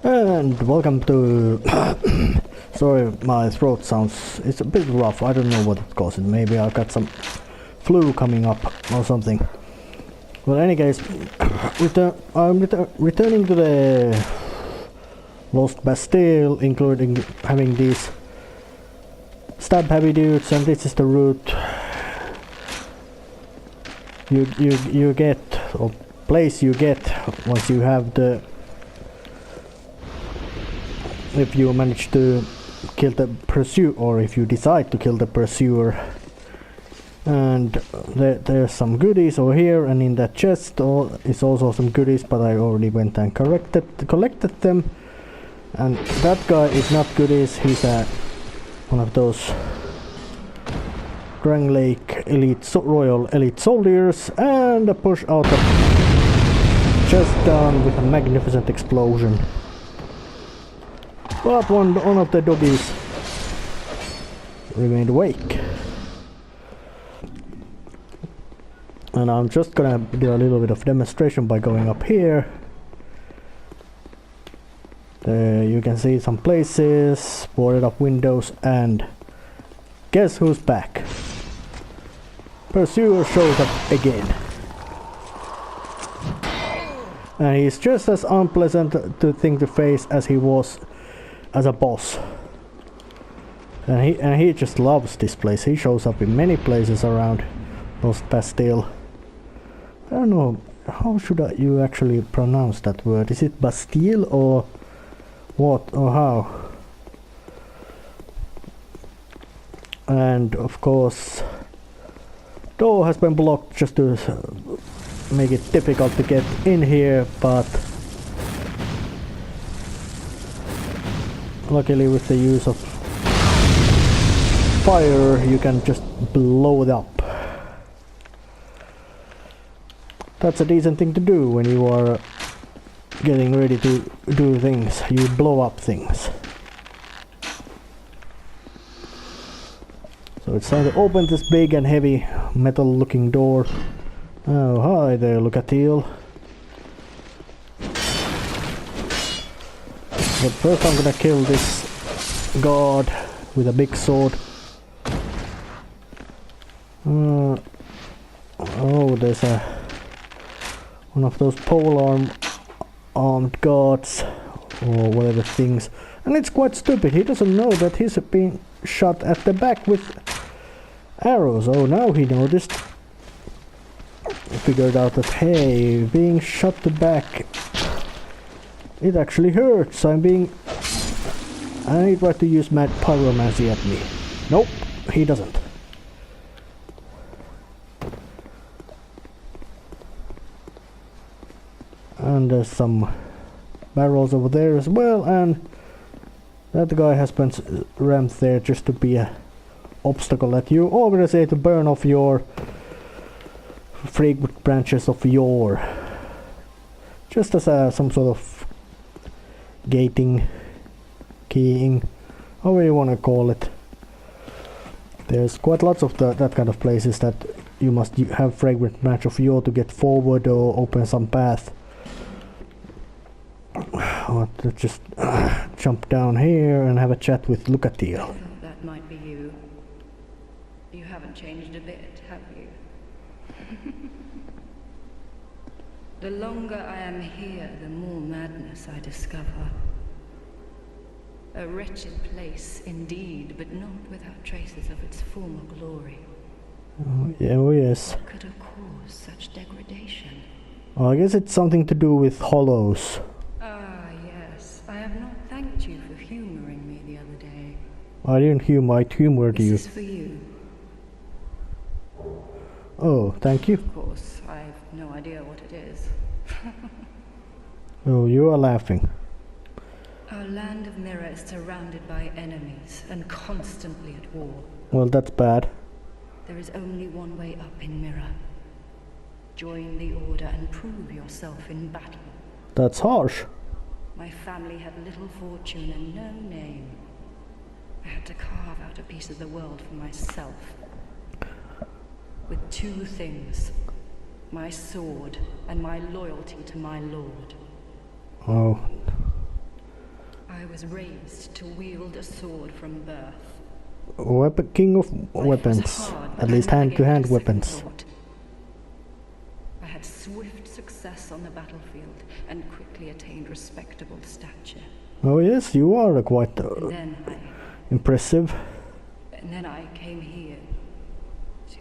And welcome to... Sorry, my throat sounds... It's a bit rough, I don't know what it caused. Maybe I got some flu coming up or something. Well, any case, I'm returning to the Lost Bastille, including having these stab-heavy dudes, and this is the route you get, or place you get once you have the... If you manage to kill the pursuer, or if you decide to kill the pursuer. And there's some goodies over here, and in that chest is also some goodies, but I already went and collected them. And that guy is not goodies, he's one of those Drang Lake Royal Elite Soldiers, and push out the chest down with a magnificent explosion. But one of the doggies remained awake. And I'm just gonna do a little bit of demonstration by going up here. You can see some places, boarded up windows, and guess who's back? Pursuer shows up again. And he's just as unpleasant to think to face as he was as a boss. And he just loves this place. He shows up in many places around Lost Bastille. I don't know, how should you actually pronounce that word? Is it Bastille or what or how? And of course, door has been blocked just to make it difficult to get in here, but luckily with the use of fire you can just blow it up. That's a decent thing to do when you are getting ready to do things. You blow up things. So it's time to open this big and heavy metal looking door. Oh, hi there, Lucatiel. But first I'm gonna kill this guard with a big sword. Oh, there's one of those pole armed guards or whatever things, and it's quite stupid. He doesn't know that he's been shot at the back with arrows. Oh, now he noticed. Figured out that, hey, being shot the back, it actually hurts. And he tried to use mad pyromancy at me. Nope, he doesn't. And there's some barrels over there as well, and that guy has been rammed there just to be an obstacle that you already say to burn off your fragrant branches of yore. Just as some sort of gating, keying, however you want to call it. There's quite lots of that kind of places that you must have fragrant branch of yore to get forward or open some path. Let's just jump down here and have a chat with Lucatiel. That might be you. You haven't changed a bit, have you? The longer I am here, the more madness I discover. A wretched place indeed, but not without traces of its former glory. Oh, yeah, oh yes. What could have caused such degradation? I guess it's something to do with hollows. I have not thanked you for humoring me the other day. I didn't humored you. This is for you. Oh, thank you. Of course, I've no idea what it is. Oh, you are laughing. Our land of Mirror is surrounded by enemies and constantly at war. Well, that's bad. There is only one way up in Mirror. Join the Order and prove yourself in battle. That's harsh. My family had little fortune and no name. I had to carve out a piece of the world for myself. With two things. My sword and my loyalty to my lord. Oh. was raised to wield a sword from birth. King of Life was weapons, hard, but at I least never hand-to-hand gave it a second weapons. thought. I had swift success on the battlefield and quickly attained respectable stature. Oh yes, you are quite And impressive. then I came here to...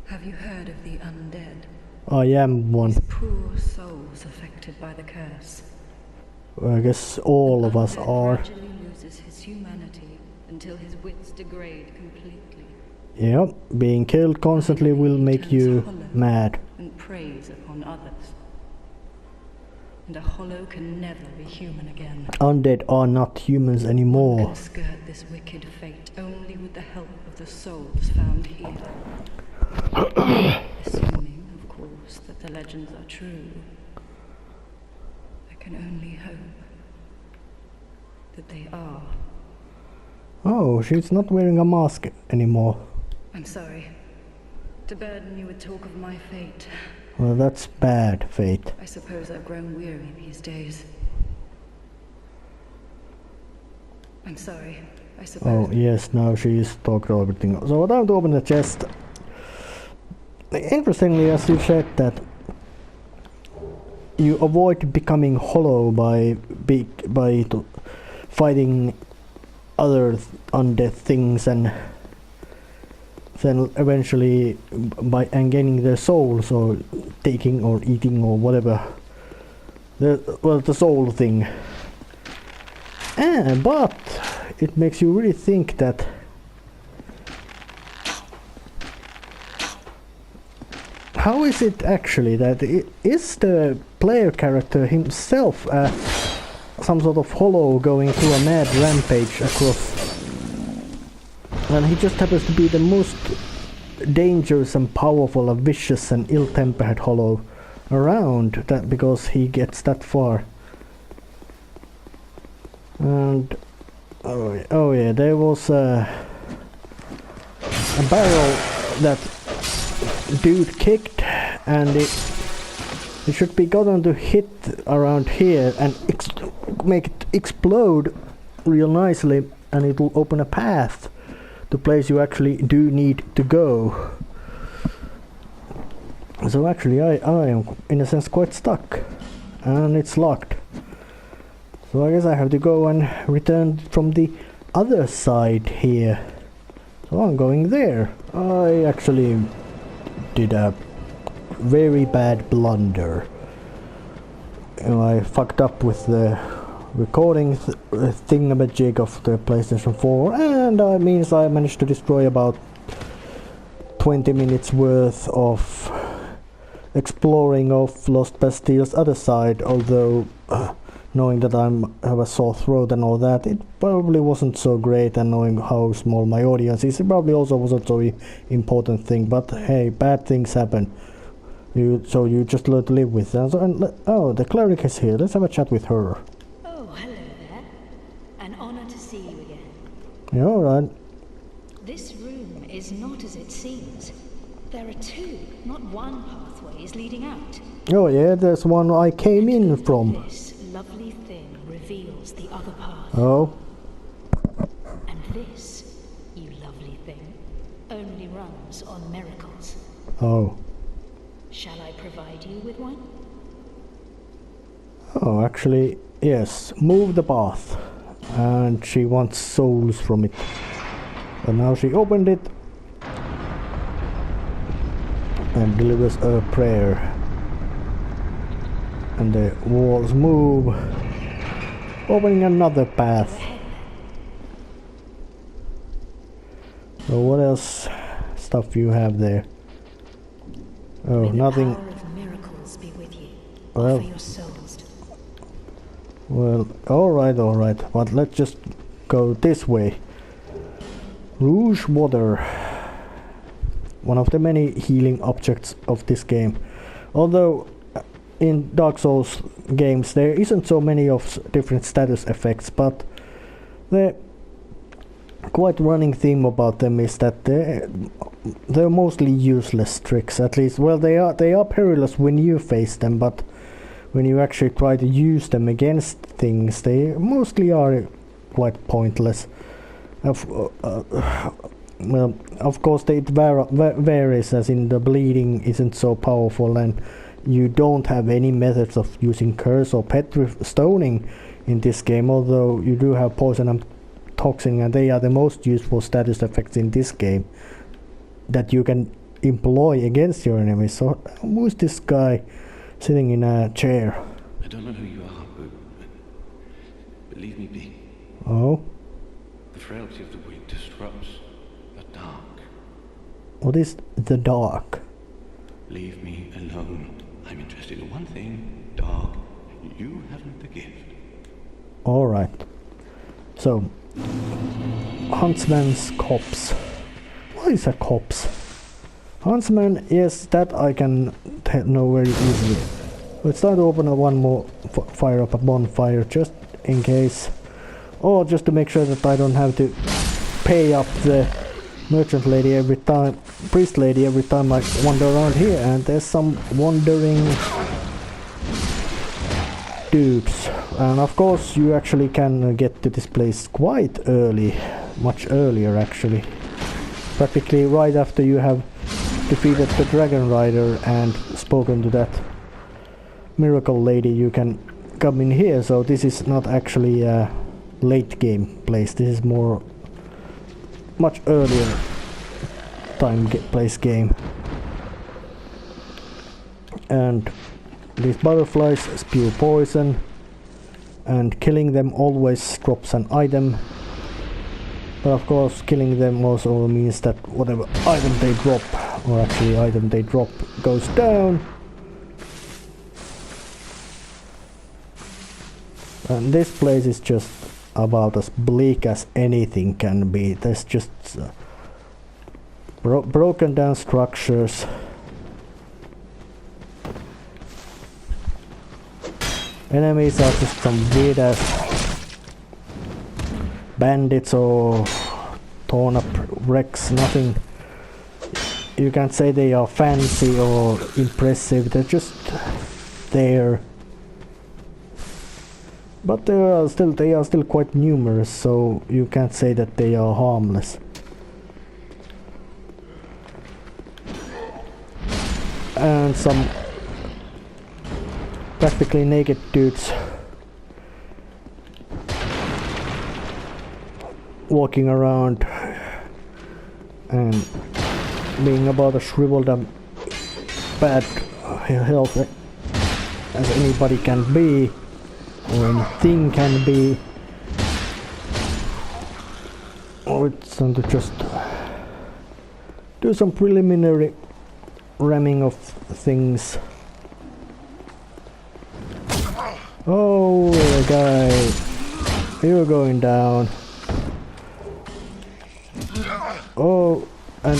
Have you heard of the undead? I am one. These poor souls affected by the curse. I guess all of us Undead are. gradually loses his humanity until his wits degrade completely. Yep, being killed constantly will make you mad. And preys upon others. And a hollow can never be human again. Undead are not humans One anymore. can skirt this wicked fate only with the help of the souls found here. Assuming, of course, that the legends are true. I can only hope that they are. Oh, she's not wearing a mask anymore. I'm sorry to burden you with talk of my fate. Well, that's bad fate. I suppose I've grown weary these days. I'm sorry, I suppose. Oh, yes, now she's talked everything. So time to open the chest. Interestingly, as you said that you avoid becoming hollow by fighting other undead things and then eventually by gaining their souls or taking or eating or whatever. The soul thing. But it makes you really think that how is it actually that is the player character himself some sort of hollow going through a mad rampage across, and he just happens to be the most dangerous and powerful and vicious and ill-tempered hollow around, that because he gets that far. And oh yeah, there was a barrel that dude kicked, and it should be gotten to hit around here and make it explode real nicely, and it will open a path to place you actually do need to go. So actually I am in a sense quite stuck, and it's locked. So I guess I have to go and return from the other side here. So I'm going there. I actually did a very bad blunder. I fucked up with the recording thingamajig of the PlayStation 4, and that means I managed to destroy about 20 minutes worth of exploring of Lost Bastille's other side, although knowing that I have a sore throat and all that, it probably wasn't so great, and knowing how small my audience is, it probably also wasn't so important thing, but hey, bad things happen. So you just learn to live with that. Oh, the cleric is here. Let's have a chat with her. Oh, hello there. An honor to see you again. Yeah, alright. This room is not as it seems. There are two, not one pathways leading out. Oh yeah, there's one I came in from. This lovely thing reveals the other path. Oh. And this, you lovely thing, only runs on miracles. Oh. Shall I provide you with one? Oh, actually, yes. Move the path. And she wants souls from it. And now she opened it and delivers a prayer. And the walls move, opening another path. So what else stuff you have there? Oh, May the nothing. power of miracles be with you. Well. Offer your souls. Well, alright, but let's just go this way. Rouge water. One of the many healing objects of this game. Although in Dark Souls games there isn't so many of different status effects, but the quite running theme about them is that they're mostly useless tricks, at least. Well, they are perilous when you face them, but when you actually try to use them against things, they mostly are quite pointless. Well, of course, it varies, as in the bleeding isn't so powerful, and you don't have any methods of using curse or stoning in this game, although you do have poison and toxin, and they are the most useful status effects in this game that you can employ against your enemies. So who's this guy sitting in a chair? I don't know who you are, but leave me be. Oh? The frailty of the weak disrupts the dark. What is the dark? Leave me alone. I'm interested in one thing, dog. You haven't the gift. Alright. So, Huntsman's Copse. What is a copse? Huntsman, yes, that I can know very easily. Let's try to open one more, fire up a bonfire just in case. Or just to make sure that I don't have to pay up the merchant lady every time, priest lady every time I wander around here. And there's some wandering dudes. And of course you actually can get to this place quite early, much earlier actually. Practically right after you have defeated the dragon rider and spoken to that miracle lady, you can come in here. So this is not actually a late game place, this is more much earlier place game. And these butterflies spew poison, and killing them always drops an item. But of course killing them also means that whatever item they drop, or actually item they drop, goes down. And this place is just about as bleak as anything can be. There's just broken down structures. Enemies are just some weird ass bandits or torn up wrecks. Nothing, you can't say they are fancy or impressive, they're just there. But they are still quite numerous, so you can't say that they are harmless. And some practically naked dudes walking around and being about as shriveled and bad health as anybody can be, or anything can be. Or it's time to just do some preliminary ramming of things. Oh, guy, you're going down. Oh, and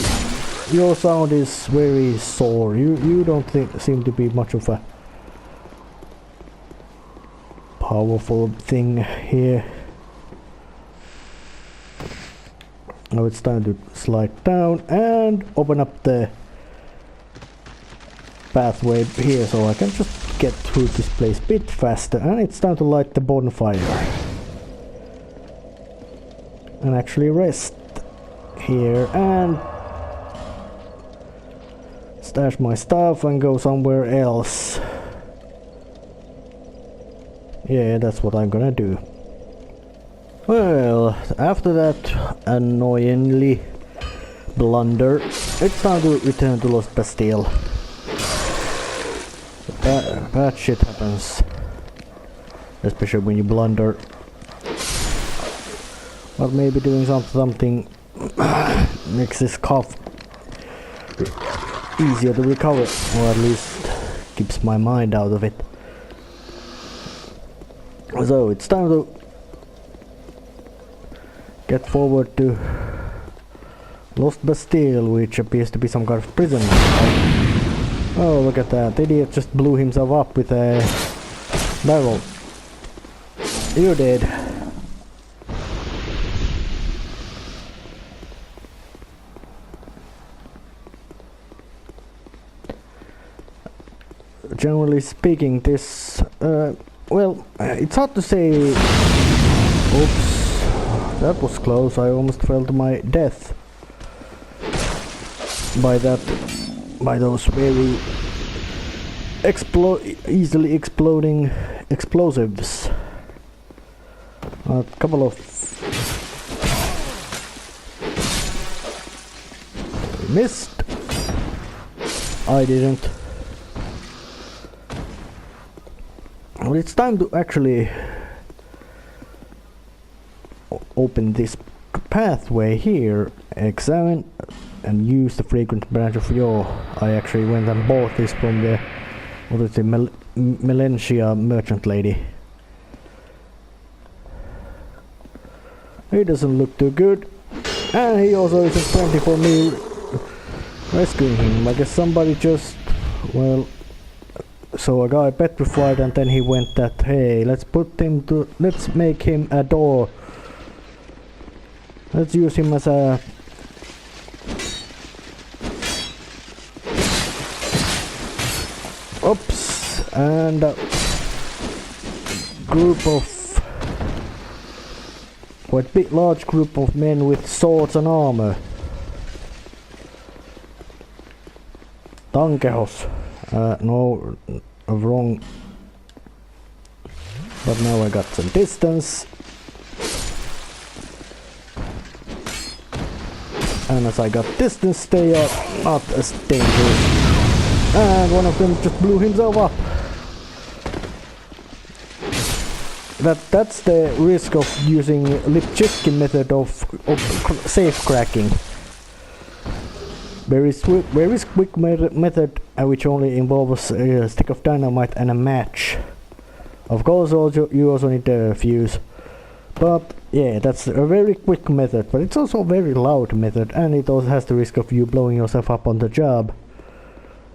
your sound is very sore. You don't seem to be much of a powerful thing here. Now it's time to slide down and open up the pathway here, so I can just get through this place a bit faster. And it's time to light the bonfire and actually rest here and stash my stuff and go somewhere else. Yeah, that's what I'm gonna do. Well, after that annoyingly blunder, it's time to return to Lost Bastille. Bad shit happens, especially when you blunder. But maybe doing something makes this cough easier to recover, or at least keeps my mind out of it. So it's time to get forward to Lost Bastille, which appears to be some kind of prison. Oh, look at that. The idiot just blew himself up with a barrel. You're dead. generally speaking, this well, it's hard to say. Oops, that was close. I almost fell to my death by those very easily exploding explosives. A couple of missed. I didn't. Well, it's time to actually open this pathway here, examine and use the fragrant branch of yaw. I actually went and bought this from the Melencia merchant lady. He doesn't look too good, and he also isn't plenty for me rescuing him. I guess somebody just, well, so a guy petrified, and then he went that, hey, let's make him a door. Let's use him as a oops, and a group of quite big large group of men with swords and armor. Tankehos. No, wrong. But now I got some distance. And as I got distance, they are not as dangerous. And one of them just blew himself up. That's the risk of using Lipchitsky method of safe cracking. Very quick method which only involves a stick of dynamite and a match. Of course, you also need a fuse. But yeah, that's a very quick method, but it's also a very loud method, and it also has the risk of you blowing yourself up on the job.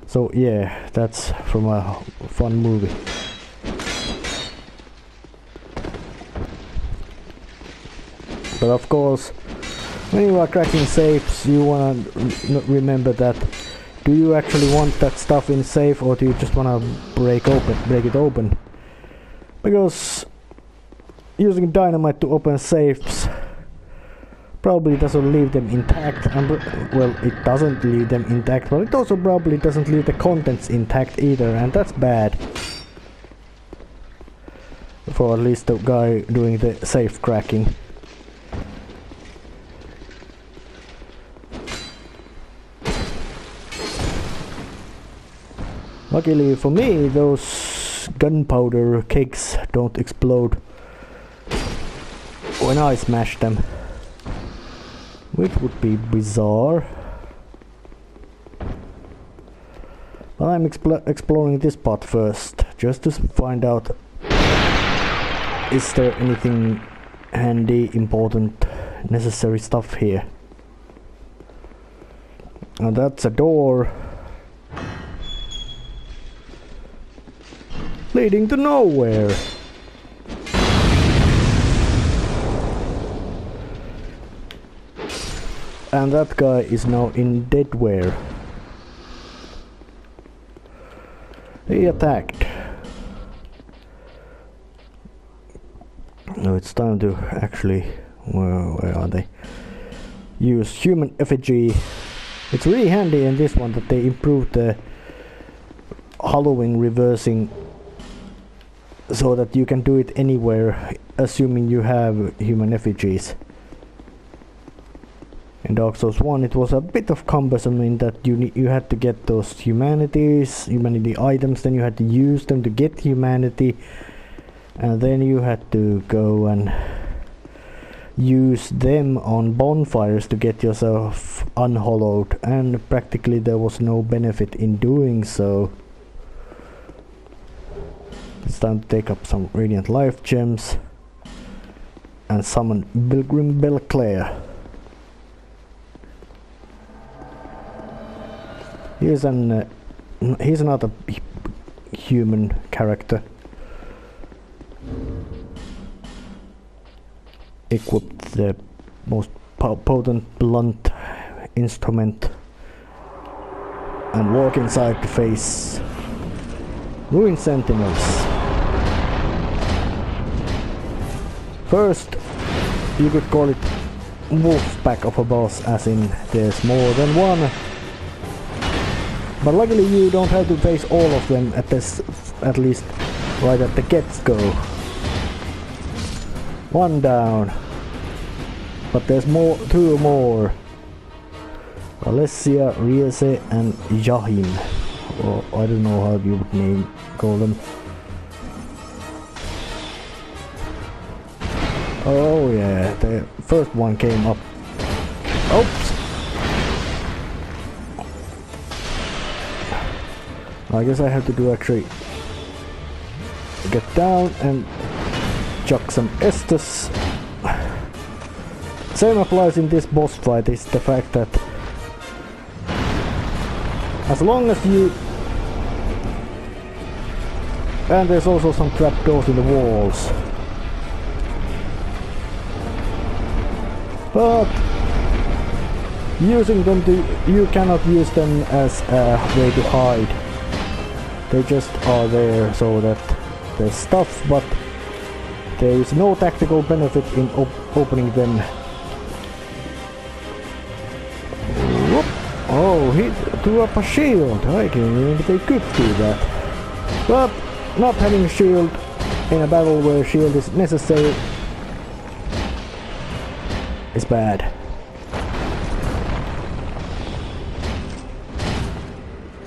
So yeah, that's from a fun movie. But of course, when you are cracking safes, you wanna remember that. Do you actually want that stuff in safe, or do you just wanna break it open? Because using dynamite to open safes probably doesn't leave them intact, and well, it doesn't leave them intact, but it also probably doesn't leave the contents intact either, and that's bad. For at least the guy doing the safe cracking. Luckily for me, those gunpowder cakes don't explode when I smash them, which would be bizarre. But I'm exploring this part first, just to find out, is there anything handy, important, necessary stuff here. Now that's a door leading to nowhere. And that guy is now in deadware. He attacked. Now it's time to actually, where are they? Use human effigy. It's really handy in this one that they improved the hollowing reversing so that you can do it anywhere, assuming you have human effigies. In Dark Souls 1 it was a bit of cumbersome in that you had to get those humanity items, then you had to use them to get humanity, and then you had to go and use them on bonfires to get yourself unhollowed, and practically there was no benefit in doing so. It's time to take up some Radiant Life Gems and summon Pilgrim Belclair. He's another human character. Equipped the most potent blunt instrument and walk inside to face Ruined Sentinels. First, you could call it wolf pack of a boss, as in there's more than one. But luckily you don't have to face all of them at least right at the get-go. One down. But there's two more. Alessia, Riese and Ihan. Or I don't know how you would call them. Oh yeah, the first one came up. Oops! I guess I have to do actually get down and chuck some Estus. Same applies in this boss fight, is the fact that as long as you... And there's also some trapdoors in the walls. But using them you cannot use them as a way to hide. They just are there so that there's stuff, but there is no tactical benefit in opening them. Whoop. Oh, he threw up a shield. I didn't think they could do that. But not having a shield in a battle where shield is necessary is bad.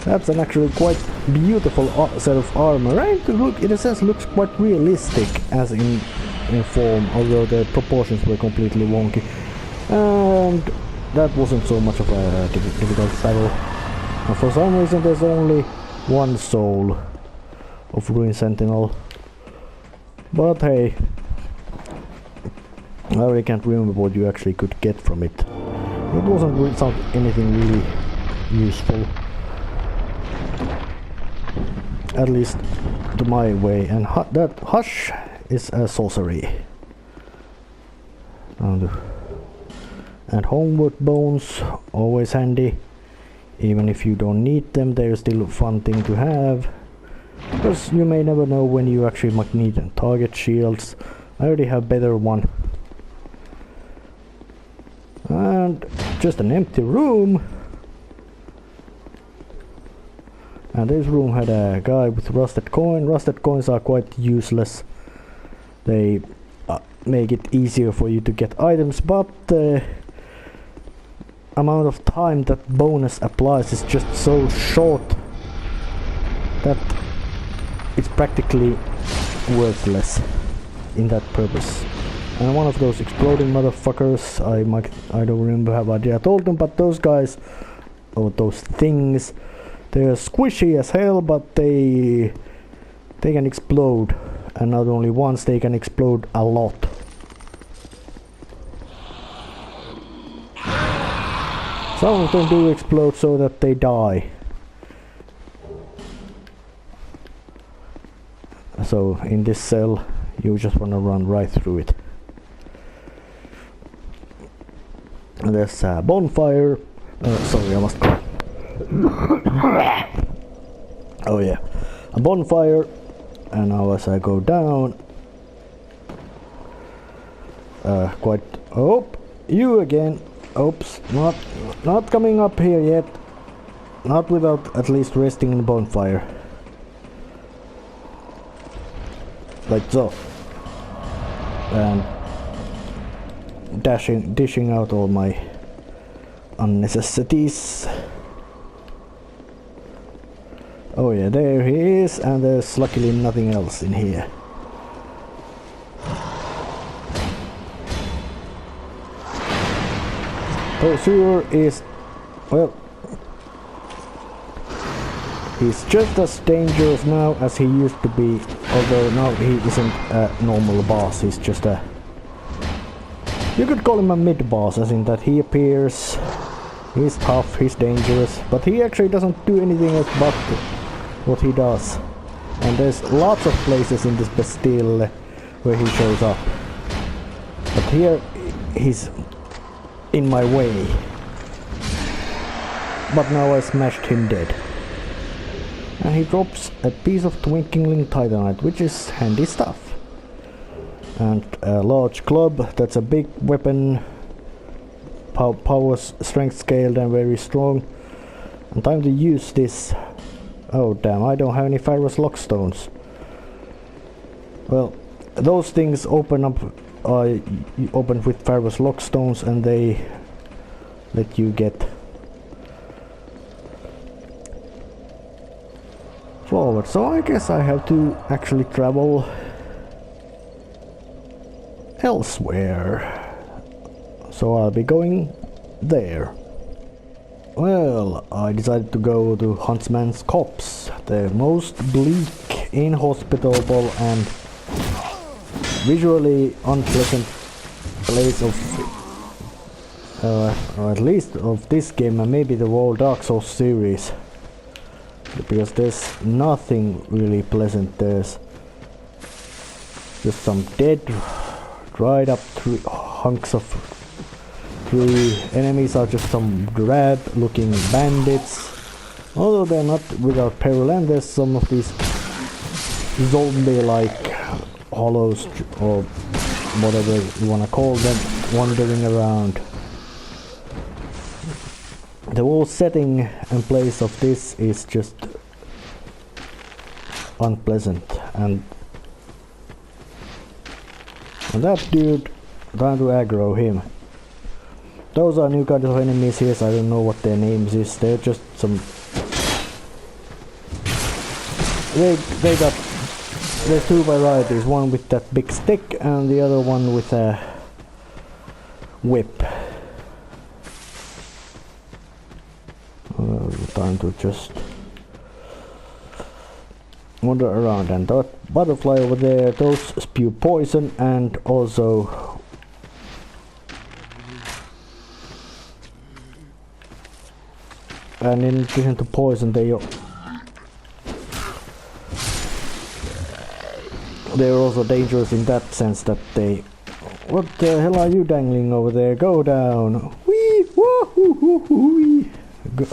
That's an actually quite beautiful set of armor, and in a sense looks quite realistic as in form, although the proportions were completely wonky. And that wasn't so much of a difficult battle. And for some reason there's only one soul of Ruined Sentinel. But hey, I really can't remember what you actually could get from it. It wasn't really anything really useful. At least to my way, and that Hush is a sorcery. And Homeward Bones, always handy. Even if you don't need them, they're still a fun thing to have. Because you may never know when you actually might need them. Target shields, I already have better one. And just an empty room. And this room had a guy with rusted coin. Rusted coins are quite useless. They make it easier for you to get items, but the amount of time that bonus applies is just so short that it's practically worthless in that purpose. And one of those exploding motherfuckers, I don't remember how I told them, but those guys, or those things, they're squishy as hell, but they can explode, and not only once, they can explode a lot. Some of them do explode so that they die. So in this cell, you just want to run right through it. And there's a bonfire. Sorry, I must go. Oh yeah, a bonfire. And now as I go down, oh, you again. Oops, not coming up here yet. Not without at least resting in the bonfire. Like so. And dishing out all my unnecessities. Oh yeah, there he is, and there's luckily nothing else in here. Oh, Sewer is, well, he's just as dangerous now as he used to be, although now he isn't a normal boss, he's just a... You could call him a mid-boss, as in that he appears, he's tough, he's dangerous, but he actually doesn't do anything else but what he does. And there's lots of places in this Bastille where he shows up. But here, he's in my way. But now I smashed him dead. And he drops a piece of twinkling titanite, which is handy stuff. And a large club, that's a big weapon. Power strength scaled and very strong. And time to use this. Oh damn, I don't have any ferrous lockstones. Well, those things open up, you open with ferrous lockstones and they let you get forward. So I guess I have to actually travel elsewhere. So I'll be going there. Well, I decided to go to Huntsman's Copse, the most bleak, inhospitable and visually unpleasant place of, or at least of this game and maybe the whole Dark Souls series. Because there's nothing really pleasant. There's just some dead, dried up hunks of tree. Enemies are just some drab looking bandits. Although they're not without peril, and there's some of these zombie like hollows or whatever you wanna call them wandering around. The whole setting and place of this is just unpleasant, and that dude, trying to aggro him. Those are new kinds of enemies here, so I don't know what their names is. They're just some. They got. There's two varieties. One with that big stick, and the other one with a whip. Time to just wander around, and that butterfly over there, those spew poison, and also in addition to poison they're also dangerous in that sense that they... What the hell are you dangling over there? Go down! Wee! Woo-hoo-hoo-hoo-wee!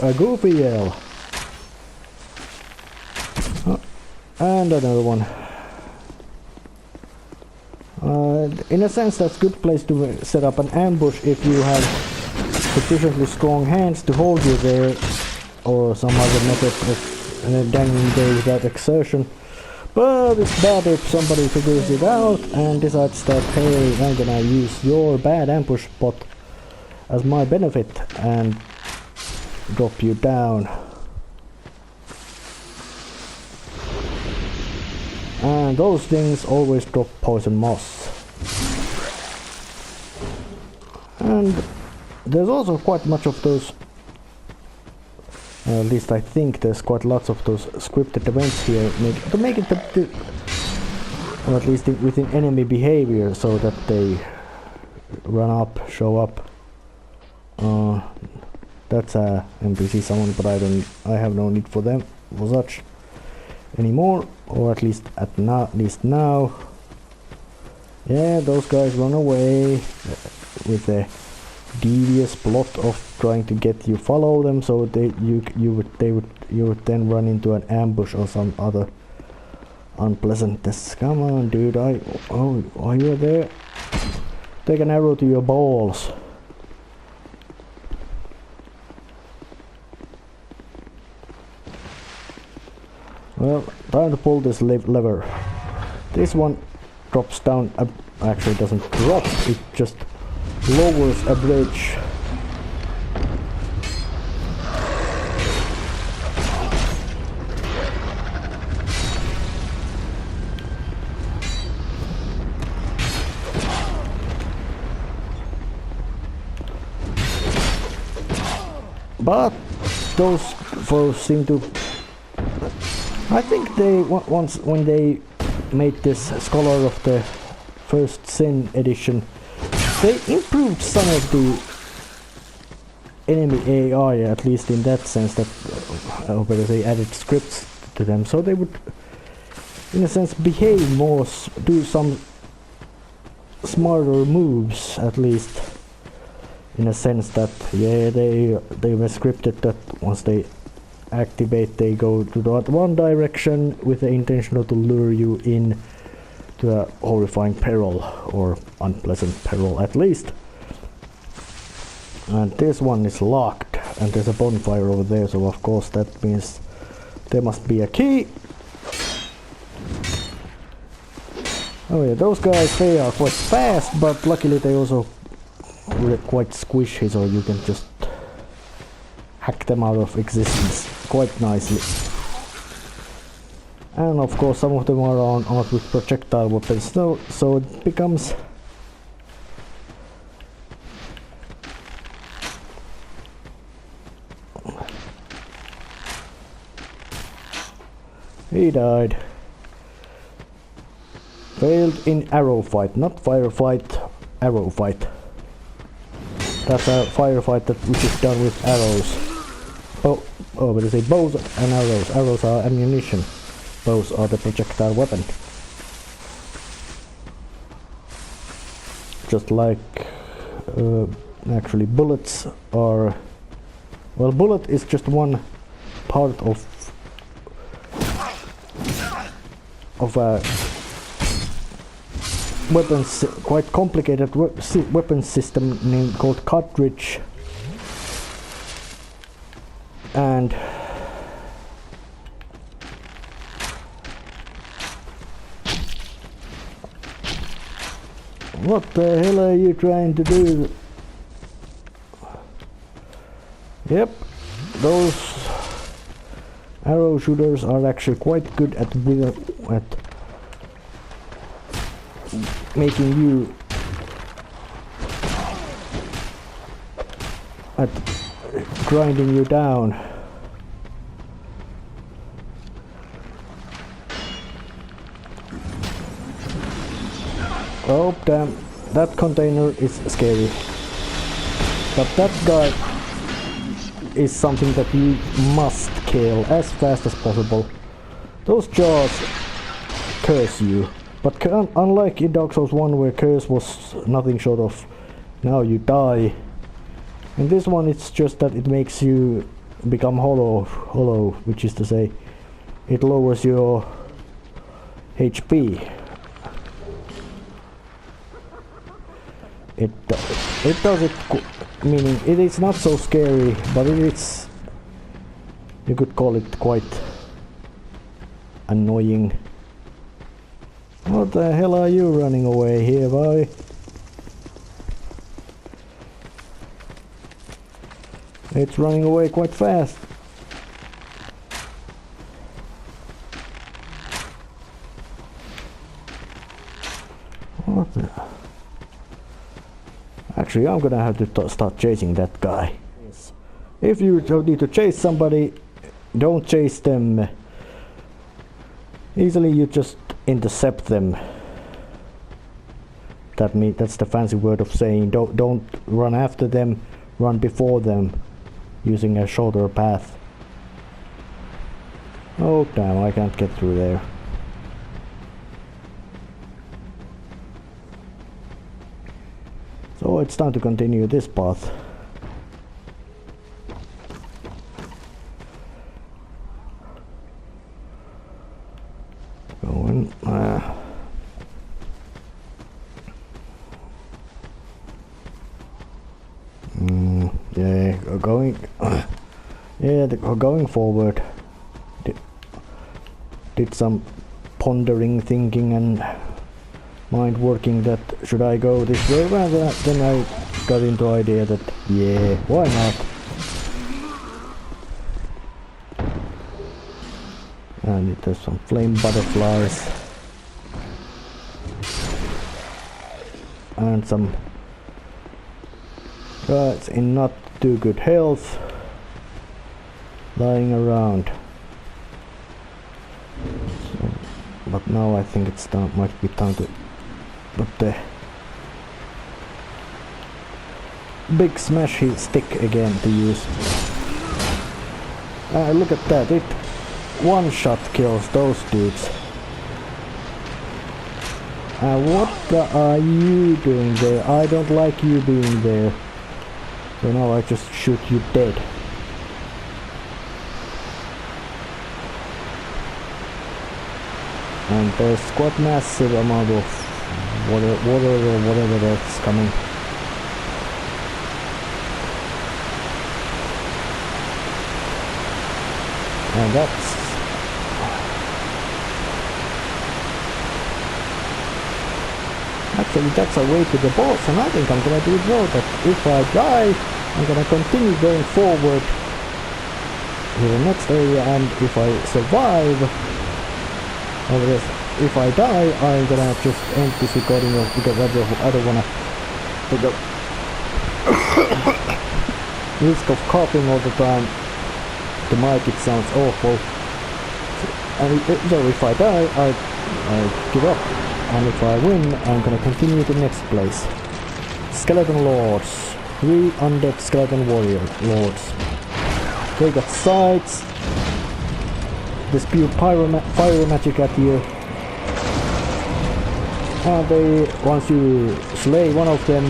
A goofy yell. And another one. In a sense, that's a good place to set up an ambush if you have sufficiently strong hands to hold you there, or some other method of dangling there without exertion. But it's bad if somebody figures it out and decides that, hey, I'm gonna use your bad ambush spot as my benefit and drop you down. And those things always drop poison moss. And there's also quite much of those, at least I think there's quite lots of those scripted events here to make it or at least within enemy behavior, so that they run up, show up. That's a NPC summon, but I have no need for them for such anymore, or at least now. Yeah, those guys run away with the devious plot of trying to get you follow them, so you would then run into an ambush or some other unpleasantness. Come on, dude! Oh, are you there? Take an arrow to your balls. Well, time to pull this lever. This one drops down, actually doesn't drop, it just lowers a bridge. But those foes seem to... I think they once when they made this Scholar of the First Sin edition, they improved some of the enemy AI, at least in that sense that whether they added scripts to them, so they would, in a sense, behave more, do some smarter moves, at least in a sense that, yeah, they were scripted that once they activate, they go to that one direction with the intention to lure you in to a horrifying peril, or unpleasant peril at least. And this one is locked, and there's a bonfire over there, so of course that means there must be a key. Oh yeah, those guys, they are quite fast, but luckily they also quite squishy, so you can just hack them out of existence quite nicely. And of course some of them are armed with projectile weapons, so it becomes he died. Failed in arrow fight, not firefight, arrow fight. That's a firefight which is done with arrows. Oh, but they say bows and arrows. Arrows are ammunition. Bows are the projectile weapon. Just like, actually bullets are... Well, bullet is just one part of a weapons, quite complicated weapon system named called cartridge. And what the hell are you trying to do? Yep, those arrow shooters are actually quite good at making you at grinding you down. Oh damn, that container is scary. But that guy is something that you must kill as fast as possible. Those jaws curse you. But unlike in Dark Souls 1 where curse was nothing short of now you die, in this one it's just that it makes you become hollow, which is to say it lowers your HP. It does it, meaning it is not so scary, but it is, you could call it quite annoying. What the hell are you running away here, boy? It's running away quite fast. What the... Actually, I'm gonna have to start chasing that guy. If you need to chase somebody, don't chase them easily, you just intercept them. That's the fancy word of saying don't run after them, run before them using a shorter path. Oh damn, I can't get through there. So it's time to continue this path. Going, yeah, going forward. Did some pondering, thinking, and mind working that should I go this way? Well, then I got into the idea that yeah, why not? And there's some flame butterflies and some guys in not too good health lying around. So, but now I think it's time, might be time to put the big smashy stick again to use. Look at that, it one shot kills those dudes. What are you doing there? I don't like you being there. So now I just shoot you dead. And there's quite massive amount of water or whatever that's coming. And that's actually that's a way to the boss, and I think I'm gonna do it now, that if I die I'm gonna continue going forward to the next area, and if I survive, or if I die, I'm gonna just end this recording because I don't wanna take the risk of coughing all the time. The mic, it sounds awful. So if I die, I give up. And if I win, I'm gonna continue to the next place. Skeleton Lords. 3 undead skeleton warrior lords. They got sights. They spew fire magic at you. And once you slay one of them,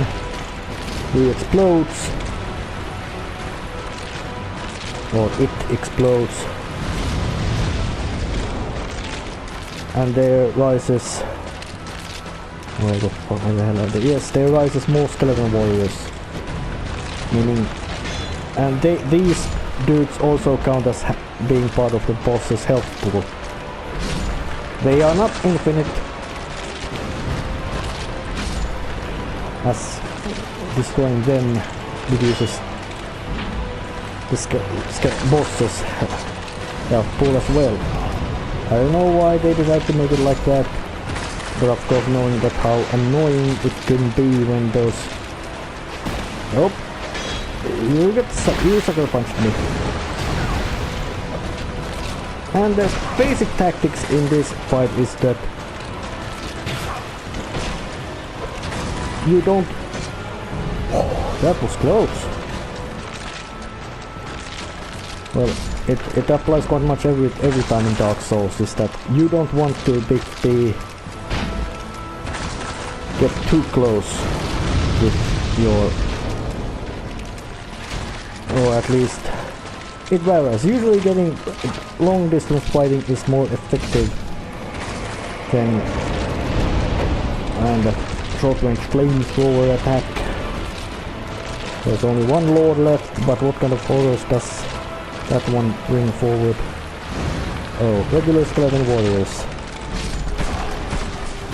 he explodes. Or it explodes. And there rises... where the hell are they? Yes, there rises more skeleton warriors. Meaning... and these dudes also count as being part of the boss's health pool. They are not infinite, as destroying them reduces the boss's health pool as well. I don't know why they decided to make it like that, but of course knowing that how annoying it can be when those... Nope. You sucker punched me. And the basic tactics in this fight is that you don't... Oh, that was close. Well, it applies quite much every time in Dark Souls, is that you don't want to get too close with your... or at least it varies. Usually getting long distance fighting is more effective than a short range flamethrower attack. There's only one lord left, but what kind of horrors does that one bring forward? Oh, regular skeleton warriors.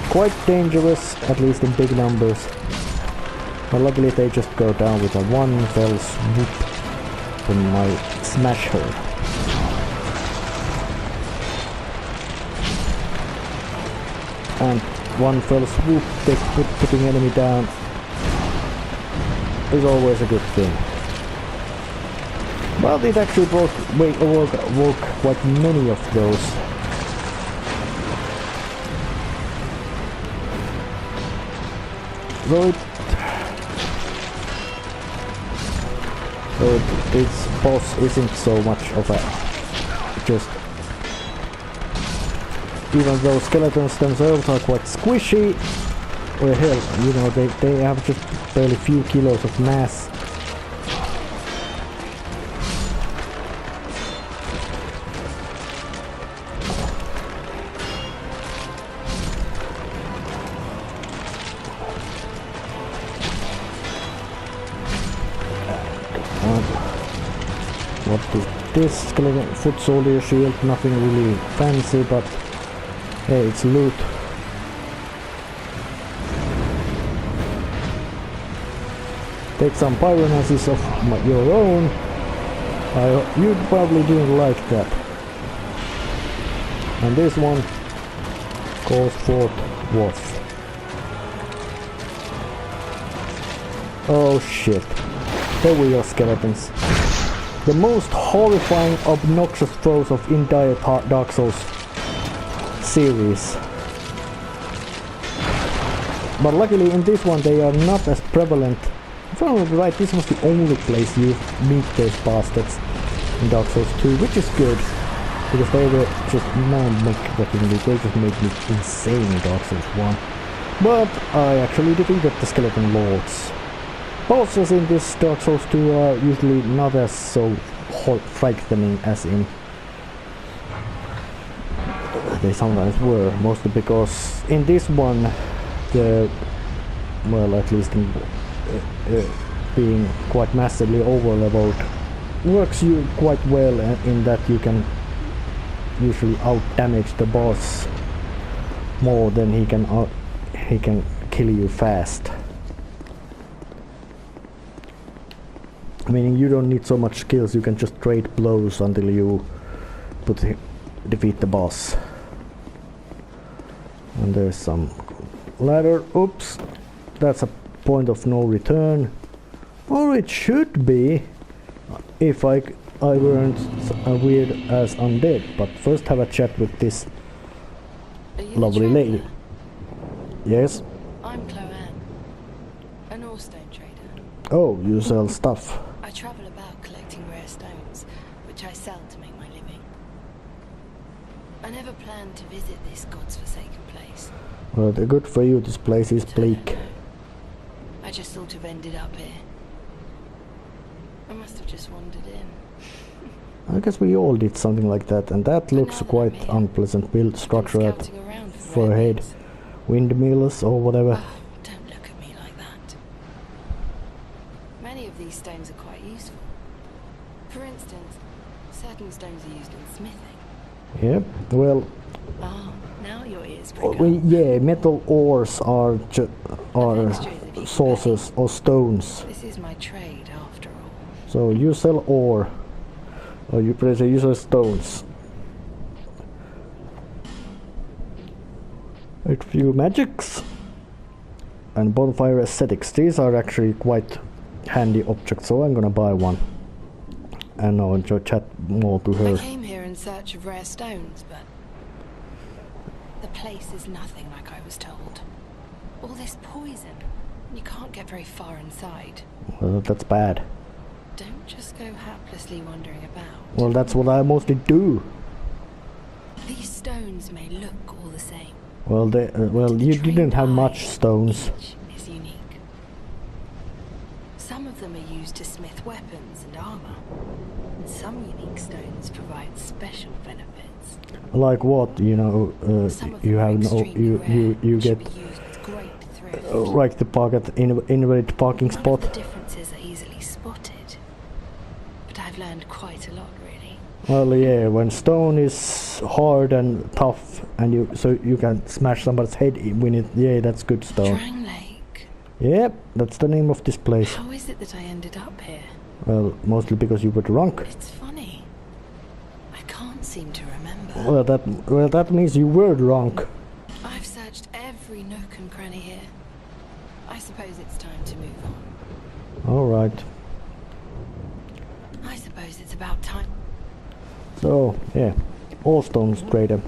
Quite dangerous, at least in big numbers. But luckily they just go down with a one fell swoop from my smasher. And one fell swoop, putting enemy down, is always a good thing. Well, it actually woke quite many of those. So this boss isn't so much of a just... even though skeletons themselves are quite squishy, well hell, you know, they have just barely few kilos of mass. What is this? Skeleton foot soldier shield, nothing really fancy, but hey, it's loot. Take some pyromancies of your own. You'd probably didn't like that. And this one calls forth Wolf. Oh shit. There we are, skeletons. The most horrifying, obnoxious foes of entire Dark Souls series. But luckily in this one they are not as prevalent. If I remember right, this was the only place you meet those bastards in Dark Souls 2, which is good. Because they were just mind-wrecking me, they just made me insane in Dark Souls 1. But I actually defeated the Skeleton Lords. Bosses in this Dark Souls 2 are usually not as so frightening as in they sometimes were, mostly because in this one, the, well, at least in being quite massively over-leveled, works you quite well in that you can usually out-damage the boss more than he can kill you fast. Meaning you don't need so much skills, you can just trade blows until you defeat the boss. And there's some ladder. Oops, that's a point of no return. Or it should be if I weren't weird as undead. But first have a chat with this lovely lady. Yes? I'm Chloanne, an ore-stone trader. Oh, you sell stuff. I travel about collecting rare stones, which I sell to make my living. I never planned to visit this god's-forsaken place. Well, good for you, this place is bleak. I just sort of ended up here. I must have just wandered in. I guess we all did something like that, and that looks quite unpleasant build structure for a head. Windmills or whatever. Oh, don't look at me like that. Many of these stones are quite useful. For instance, certain stones are used in smithing. Yep, well... Oh, now your ears prick up. Yeah, metal ores are sources or stones. This is my trade, after all. So you sell ore, or you sell stones. A few magics and bonfire aesthetics. These are actually quite handy objects, so I'm gonna buy one. And I'll chat more to her. I came here in search of rare stones, but the place is nothing like I was told. All this poison, you can't get very far inside. Well, that's bad. Don't just go haplessly wandering about. Well, that's what I mostly do. These stones may look all the same. Well, you didn't have much stones. Each is unique. Some of them are used to smith weapons and armor. And some unique stones provide special benefits. Like what? You know, you have no, you get right the pocket invalid parking spot. The differences are easily spotted, but I've learned quite a lot, really. Well, yeah, when stone is hard and tough, and you can smash somebody's head with it. Yeah, that's good stone. Drang Lake. Yep, that's the name of this place. How is it that I ended up here? Well, mostly because you were drunk. It's funny. I can't seem to remember. Well, that means you were drunk. I've searched every nook and cranny here. I suppose it's time to move on. All right. I suppose it's about time. So, yeah, Allstone trader.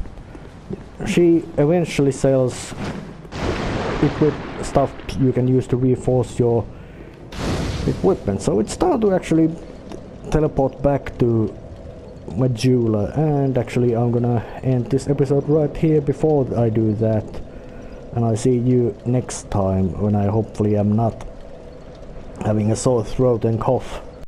She eventually sells stuff you can use to reinforce your equipment. So it's time to actually teleport back to Majula. And actually I'm gonna end this episode right here before I do that. And I'll see you next time when I hopefully am not having a sore throat and cough.